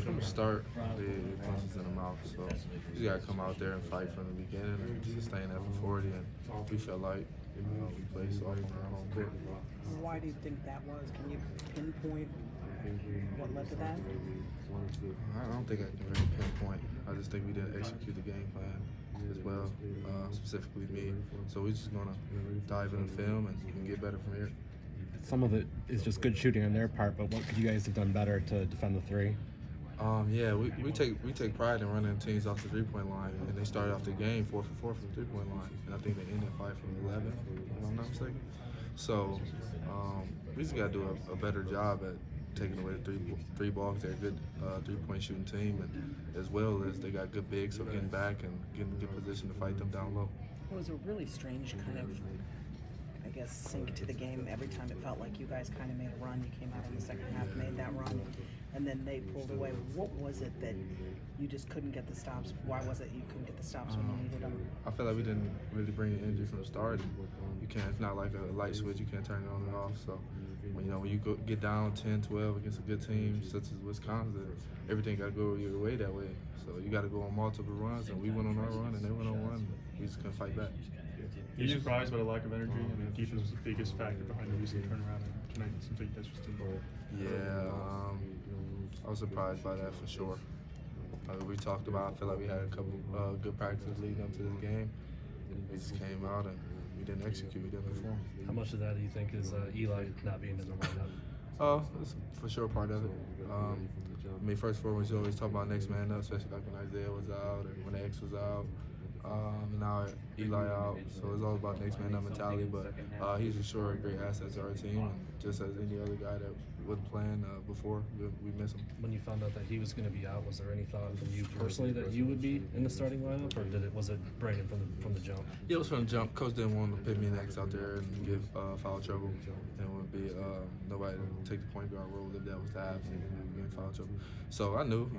From the start, they punched us in the mouth. So you got to come out there and fight from the beginning and sustain that for 40. And we felt like we played soft on our home court. Why do you think that was? Can you pinpoint what led to that? I don't think I can really pinpoint. I just think we didn't execute the game plan as well, specifically me. So we're just going to dive in the film and get better from here. Some of it is just good shooting on their part, but what could you guys have done better to defend the three? Yeah, we take pride in running teams off the three-point line, and they started off the game 4 for 4 from the three-point line, and I think they ended 5 from 11, if I'm not mistaken. So we just got to do a better job at taking away the three balls. They're a good three-point shooting team, and as well as they got good bigs, so getting back and getting in good position to fight them down low. It was a really strange kind of, I guess, sink to the game. Every time it felt like you guys kind of made a run. You came out in the second half, made that run, and then they pulled away. What was it that you just couldn't get the stops? Why was it you couldn't get the stops when you needed them? I feel like we didn't really bring the energy from the start. You can't. It's not like a light switch. You can't turn it on and off. So when you get down 10-12 against a good team such as Wisconsin, everything got to go your way that way. So you got to go on multiple runs, and we went on our run, and they went on one. We just couldn't fight back. Are you surprised by the lack of energy? I mean, defense was the biggest factor behind the recent turnaround, and tonight it seems like you guys just didn't. Yeah, I was surprised by that for sure. We talked about, I feel like we had a couple good practices leading up to this game. We just came out and we didn't execute, we didn't perform. How much of that do you think is Eli not being in the lineup? It's for sure part of it. I mean, first and foremost, you always talk about next man up, especially like when Isaiah was out or when X was out. Now Eli out, so it's all about next man up mentality. But he's for sure a great asset to our team, and just as any other guy that wasn't playing before, we miss him. When you found out that he was going to be out, was there any thought from you personally that you would be in the starting lineup, or was it Brandon from the jump? Yeah, it was from the jump. Coach didn't want to put me next out there and give foul trouble, and would be nobody to take the point guard role if that was to happen and get foul trouble. So I knew.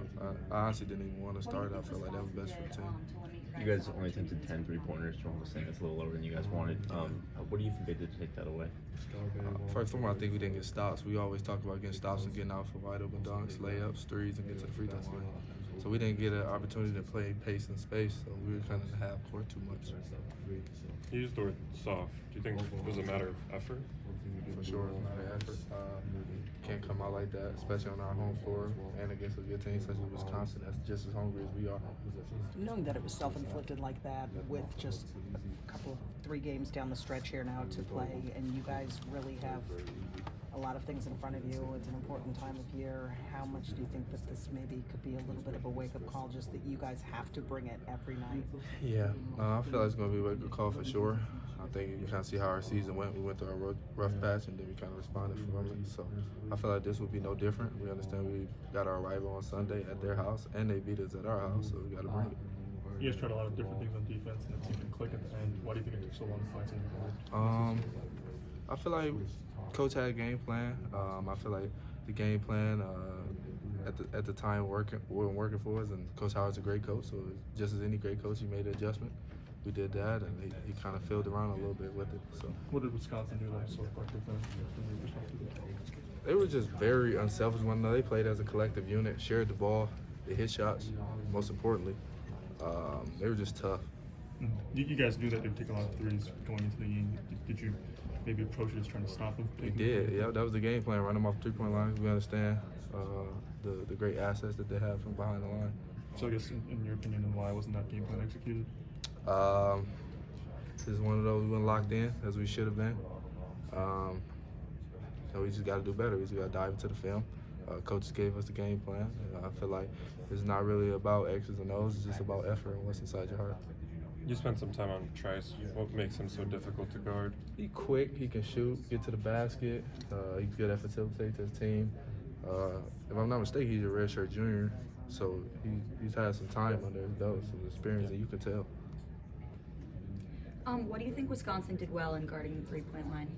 I honestly didn't even want to start. I felt like that was best for the team. You guys only attempted 10 three-pointers. Jerome was saying that's a little lower than you guys wanted. What do you think they did to take that away? First of all, I think we didn't get stops. We always talk about getting stops and getting out for wide open dunks, layups, threes, and get to the free throw line. So we didn't get an opportunity to play pace and space, so we were kind of in the half court too much. You used the word soft. Do you think it was a matter of effort? For sure, it's a matter of effort. Can't come out like that, especially on our home floor and against a good team such as Wisconsin that's just as hungry as we are. Knowing that it was self-inflicted like that with just a couple of 3 games down the stretch here now to play, and you guys really have a lot of things in front of you. It's an important time of year. How much do you think that this maybe could be a little bit of a wake-up call, just that you guys have to bring it every night? Yeah, I feel like it's going to be a wake-up call for sure. I think you kind of see how our season went. We went through a rough patch, and then we kind of responded from it. So I feel like this will be no different. We understand we got our rival on Sunday at their house, and they beat us at our house, so we got to bring it. You guys tried a lot of different things on defense, and it seemed to click at the end. Why do you think it took so long to find something? I feel like Coach had a game plan. I feel like the game plan at the time wasn't working for us, and Coach Howard's a great coach, so just as any great coach, he made an adjustment. We did that, and he kind of filled around a little bit with it. So what did Wisconsin do that was so effective then, from your perspective? They were just very unselfish one another. They played as a collective unit, shared the ball, they hit shots, most importantly. They were just tough. You guys knew that they would take a lot of threes going into the game. Did you maybe approach it as trying to stop them? We did, yeah. That was the game plan, run them off the three-point line. We understand the great assets that they have from behind the line. So I guess, in your opinion, then why wasn't that game plan executed? This is one of those we weren't locked in as we should have been. So we just got to do better. We just got to dive into the film. Coaches gave us the game plan. I feel like it's not really about X's and O's. It's just about effort and what's inside your heart. You spent some time on Trice. What makes him so difficult to guard? He's quick. He can shoot, get to the basket. He's good at facilitating to his team. If I'm not mistaken, he's a redshirt junior, so he's had some time under his belt, some experience, and you can tell. What do you think Wisconsin did well in guarding the three-point line?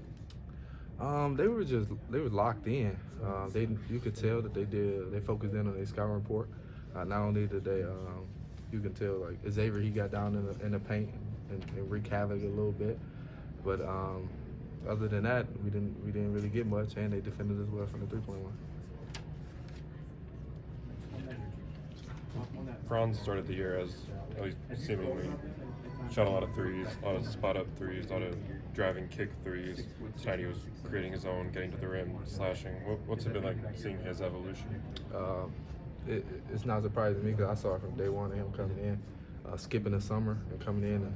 They were locked in. You could tell that they focused in on their scouting report. Not only did they, you can tell like Xavier, he got down in the paint and wreaked havoc a little bit. But other than that, we didn't really get much, and they defended us well from the three-point line. Franz started the year as at least seemingly shot a lot of threes, a lot of spot up threes, a lot of driving kick threes. Tonight he was creating his own, getting to the rim, slashing. What's it been like seeing his evolution? It's not surprising to me because I saw it from day one of him coming in, skipping the summer and coming in and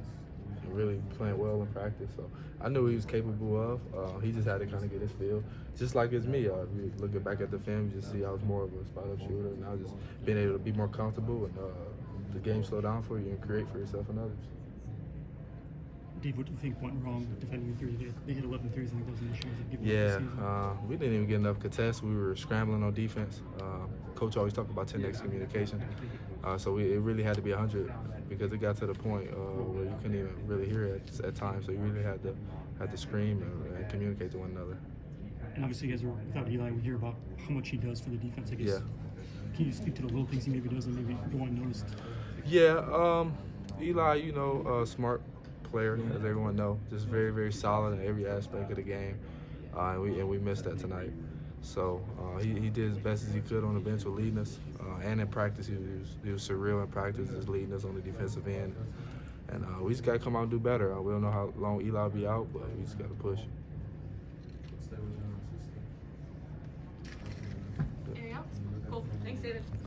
really playing well in practice. So I knew he was capable of. He just had to kind of get his feel. Just like it's me. If you looking back at the film, you just see I was more of a spot-up shooter, and I was just being able to be more comfortable and the game slow down for you and create for yourself and others. Dave, what do you think went wrong defending the three? They hit 11 threes, I think that was the issue. We didn't even get enough contests. We were scrambling on defense. Coach always talked about 10x communication. So it really had to be 100 because it got to the point where you couldn't even really hear it at times. So you really had to scream and communicate to one another. And obviously, you guys are without Eli. We hear about how much he does for the defense. I guess. Yeah. Can you speak to the little things he maybe does that maybe go unnoticed? Yeah. Eli, smart player, as everyone knows, just very, very solid in every aspect of the game, and we missed that tonight. So he did as best as he could on the bench with leading us, and in practice he was surreal in practice, just leading us on the defensive end. And we just got to come out and do better. We don't know how long Eli will be out, but we just got to push. Anything else? Cool. Thanks, David.